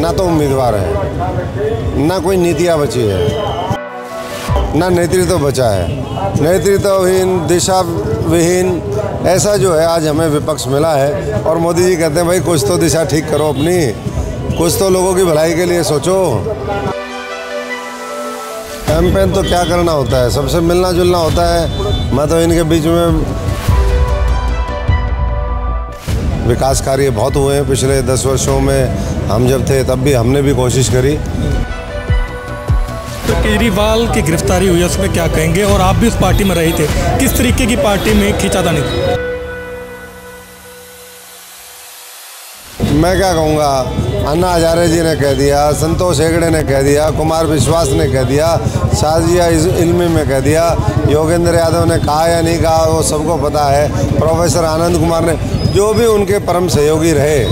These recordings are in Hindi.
ना तो उम्मीदवार है, ना कोई नीतियाँ बची है, ना नेतृत्व बचा है। नेतृत्वहीन, दिशा विहीन ऐसा जो है आज हमें विपक्ष मिला है। और मोदी जी कहते हैं भाई कुछ तो दिशा ठीक करो अपनी, कुछ तो लोगों की भलाई के लिए सोचो। कैंपेन तो क्या करना होता है, सबसे मिलना जुलना होता है। मैं तो इनके बीच में विकास कार्य बहुत हुए हैं पिछले 10 वर्षों में। हम जब थे तब भी हमने भी कोशिश करी। तो केजरीवाल की गिरफ्तारी हुई है, उसमें क्या कहेंगे? और आप भी उस पार्टी में रहे थे, किस तरीके की पार्टी में खींचातानी थी? मैं क्या कहूँगा, अन्ना हजारे जी ने कह दिया, संतोष हेगड़े ने कह दिया, कुमार विश्वास ने कह दिया, शाजिया इल्मी में कह दिया, योगेंद्र यादव ने कहा या नहीं कहा वो सबको पता है। प्रोफेसर आनंद कुमार ने, जो भी उनके परम सहयोगी रहे,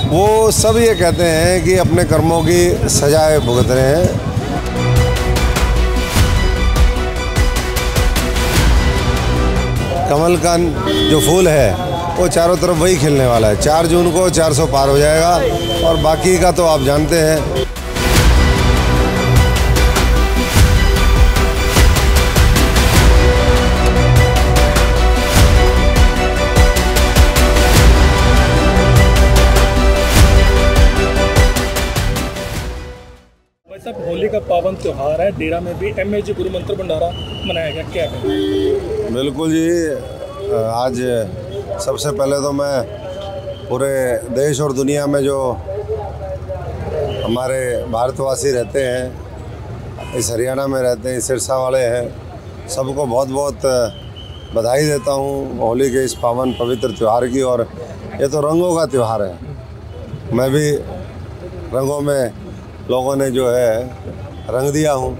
वो सब ये कहते हैं कि अपने कर्मों की सजाएं भुगत रहे हैं। कमल का जो फूल है वो चारों तरफ वही खिलने वाला है। 4 जून को 400 पार हो जाएगा और बाकी का तो आप जानते हैं। भाई साहब, होली का पावन त्यौहार है, डेरा में भी MAG गुरु मंत्र भंडारा मनाया गया, क्या है? बिल्कुल जी, आज सबसे पहले तो मैं पूरे देश और दुनिया में जो हमारे भारतवासी रहते हैं, इस हरियाणा में रहते हैं, इस सिरसा वाले हैं, सबको बहुत बहुत बधाई देता हूँ होली के इस पावन पवित्र त्यौहार की। और ये तो रंगों का त्यौहार है। मैं भी रंगों में लोगों ने जो है रंग दिया हूँ।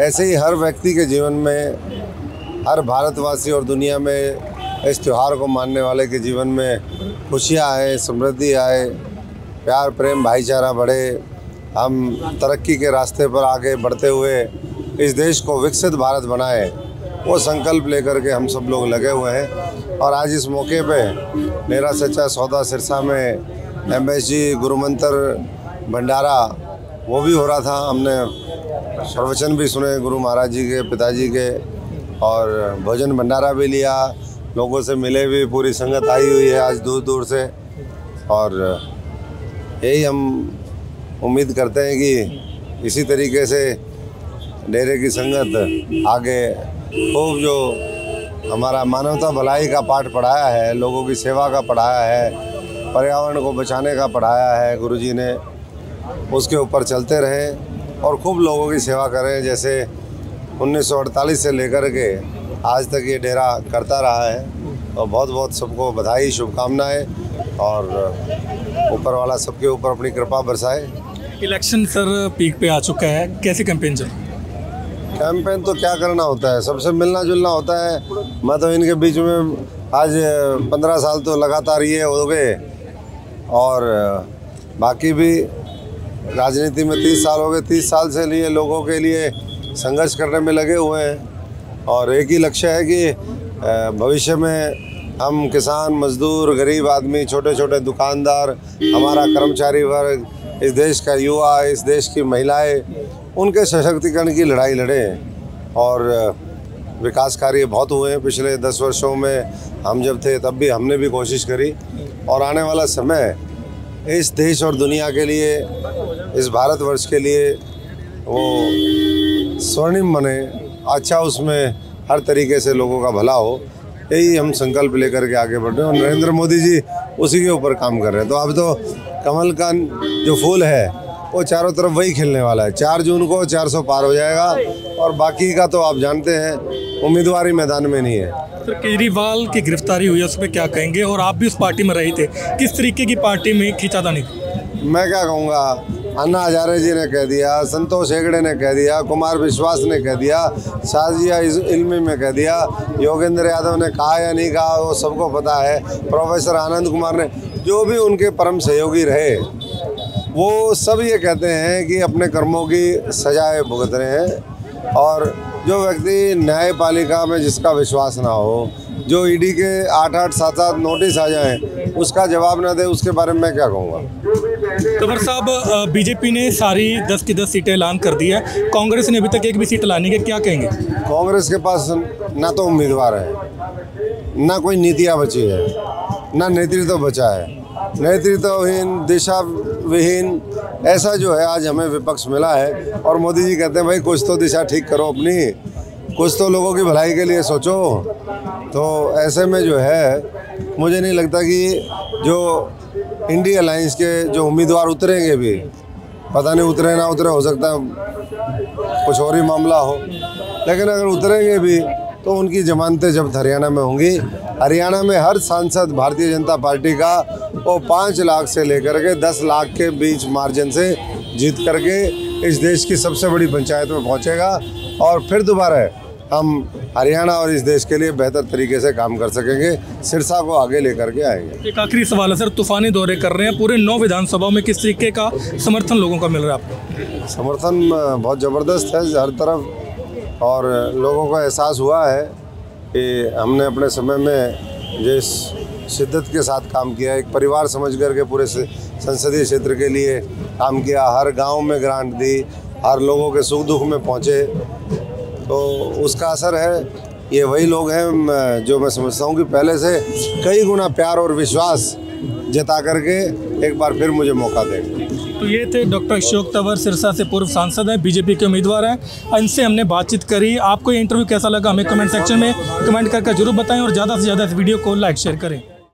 ऐसे ही हर व्यक्ति के जीवन में, हर भारतवासी और दुनिया में इस त्यौहार को मानने वाले के जीवन में खुशियाँ आए, समृद्धि आए, प्यार प्रेम भाईचारा बढ़े, हम तरक्की के रास्ते पर आगे बढ़ते हुए इस देश को विकसित भारत बनाए, वो संकल्प लेकर के हम सब लोग लगे हुए हैं। और आज इस मौके पे मेरा सच्चा सौदा सिरसा में MAG गुरु मंत्र भंडारा वो भी हो रहा था। हमने प्रवचन भी सुने गुरु महाराज जी के, पिताजी के, और भोजन भंडारा भी लिया, लोगों से मिले भी, पूरी संगत आई हुई है आज दूर दूर से। और यही हम उम्मीद करते हैं कि इसी तरीके से डेरे की संगत आगे खूब जो हमारा मानवता भलाई का पाठ पढ़ाया है, लोगों की सेवा का पढ़ाया है, पर्यावरण को बचाने का पढ़ाया है गुरुजी ने, उसके ऊपर चलते रहें और खूब लोगों की सेवा करें। जैसे 1948 से लेकर के आज तक ये डेरा करता रहा है। और बहुत बहुत सबको बधाई, शुभकामनाएं, और ऊपर वाला सबके ऊपर अपनी कृपा बरसाए। इलेक्शन सर पीक पे आ चुका है, कैसी कैंपेन चल? कैंपेन तो क्या करना होता है, सबसे मिलना जुलना होता है। मैं तो इनके बीच में आज 15 साल तो लगातार ये हो गए, और बाकी भी राजनीति में 30 साल हो गए। 30 साल से लिए लोगों के लिए संघर्ष करने में लगे हुए हैं। और एक ही लक्ष्य है कि भविष्य में हम किसान, मजदूर, गरीब आदमी, छोटे छोटे दुकानदार, हमारा कर्मचारी वर्ग, इस देश का युवा, इस देश की महिलाएं, उनके सशक्तिकरण की लड़ाई लड़ें। और विकास कार्य बहुत हुए हैं पिछले 10 वर्षों में। हम जब थे तब भी हमने भी कोशिश करी। और आने वाला समय इस देश और दुनिया के लिए, इस भारतवर्ष के लिए वो स्वर्णिम बने, अच्छा उसमें हर तरीके से लोगों का भला हो, यही हम संकल्प लेकर के आगे बढ़ रहे हैं। और नरेंद्र मोदी जी उसी के ऊपर काम कर रहे हैं। तो अब तो कमल का जो फूल है वो चारों तरफ वही खिलने वाला है। 4 जून को 400 पार हो जाएगा और बाकी का तो आप जानते हैं, उम्मीदवारी मैदान में नहीं है। सर, केजरीवाल की गिरफ्तारी हुई है, उसमें क्या कहेंगे? और आप भी उस पार्टी में रहे थे, किस तरीके की पार्टी में खींचातानी थी? मैं क्या कहूँगा, अन्ना हजारे जी ने कह दिया, संतोष हेगड़े ने कह दिया, कुमार विश्वास ने कह दिया, शाजिया इल्मी में कह दिया, योगेंद्र यादव ने कहा या नहीं कहा वो सबको पता है। प्रोफेसर आनंद कुमार ने, जो भी उनके परम सहयोगी रहे, वो सब ये कहते हैं कि अपने कर्मों की सजाएं भुगत रहे हैं। और जो व्यक्ति न्यायपालिका में जिसका विश्वास ना हो, जो ईडी के 8-8, 7-7 नोटिस आ जाएं, उसका जवाब ना दे, उसके बारे में मैं क्या कहूँगा। तंवर साहब, बीजेपी ने सारी 10 की 10 सीटें ऐलान कर दी है, कांग्रेस ने अभी तक एक भी सीट लाने के, क्या कहेंगे? कांग्रेस के पास ना तो उम्मीदवार है, ना कोई नीतियाँ बची है, ना नेतृत्व बचा है। नेतृत्वहीन, दिशा विहीन ऐसा जो है आज हमें विपक्ष मिला है। और मोदी जी कहते हैं भाई कुछ तो दिशा ठीक करो अपनी, कुछ तो लोगों की भलाई के लिए सोचो। तो ऐसे में जो है मुझे नहीं लगता कि जो इंडिया अलायंस के जो उम्मीदवार उतरेंगे भी, पता नहीं उतरे ना उतरे, हो सकता है कुछ और ही मामला हो, लेकिन अगर उतरेंगे भी तो उनकी जमानतें जब्त हरियाणा में होंगी। हरियाणा में हर सांसद भारतीय जनता पार्टी का वो 5 लाख से लेकर के 10 लाख के बीच मार्जिन से जीत करके इस देश की सबसे बड़ी पंचायत में पहुंचेगा और फिर दोबारा हम हरियाणा और इस देश के लिए बेहतर तरीके से काम कर सकेंगे, सिरसा को आगे लेकर के आएंगे। एक आखिरी सवाल है सर, तूफानी दौरे कर रहे हैं पूरे 9 विधानसभाओं में, किस तरीके का समर्थन लोगों का मिल रहा है आपको? समर्थन बहुत ज़बरदस्त है हर तरफ, और लोगों को एहसास हुआ है कि हमने अपने समय में जिस शिद्दत के साथ काम किया, एक परिवार समझ करके पूरे संसदीय क्षेत्र के लिए काम किया, हर गांव में ग्रांट दी, हर लोगों के सुख दुख में पहुंचे, तो उसका असर है। ये वही लोग हैं जो मैं समझता हूँ कि पहले से कई गुना प्यार और विश्वास जता करके एक बार फिर मुझे मौका देंगे। तो ये थे डॉक्टर अशोक तंवर, सिरसा से पूर्व सांसद हैं, बीजेपी के उम्मीदवार हैं। इनसे हमने बातचीत करी। आपको ये इंटरव्यू कैसा लगा हमें कमेंट सेक्शन में कमेंट करके जरूर बताएं और ज़्यादा से ज़्यादा इस वीडियो को लाइक शेयर करें।